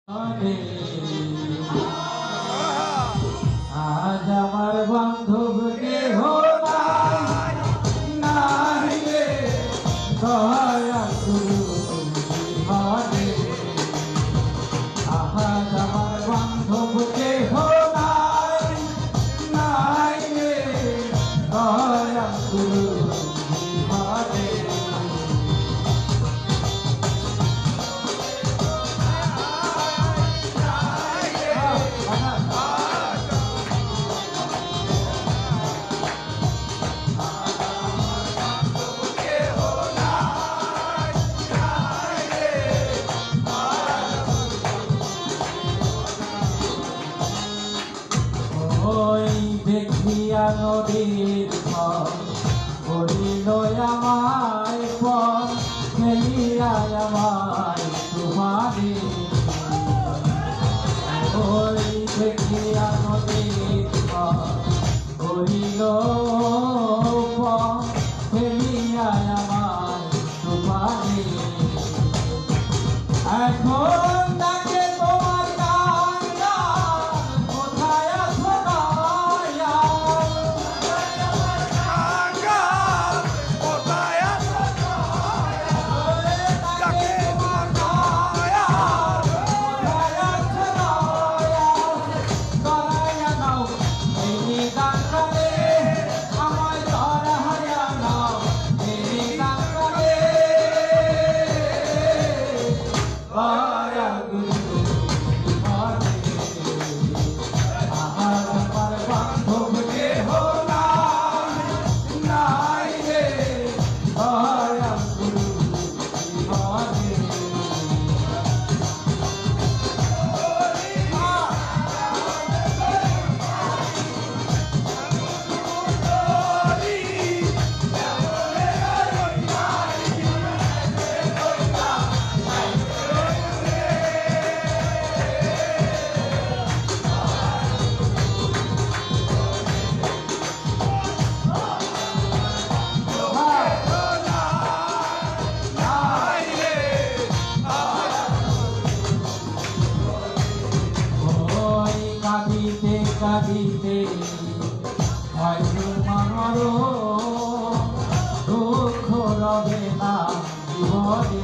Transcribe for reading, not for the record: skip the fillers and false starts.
আজ আমার বান্ধব কেহ নাই রে দয়া গুরু বিহারে। আজ আমার বান্ধব কেহ নাই রে দয়া গুরু বিহারে। দেখিয়া নদীর করিল আমায় ফেলিয়া আমায় তোমারে। ওই দেখিয়া নদীর করিল ফেলিয়া আমায় তোমারে। এখন ডাকে তোমার কান্না কোথায় আছো দয়া। কোথায় আছো ডাকে তোমার দয়া। কোথায় আছো দয়া। দয়া নাও এই নিদান কালে আমায় দয়া নাও এই নিদান কালে। দয়া গুরু বিহারে। আজ আমার বান্ধব কেহ নাই রে দয়া গুরু বিহারে। ওই কাঁদিতে কাঁদিতে হয়তো মানর দুঃখ রবে না জীবনে।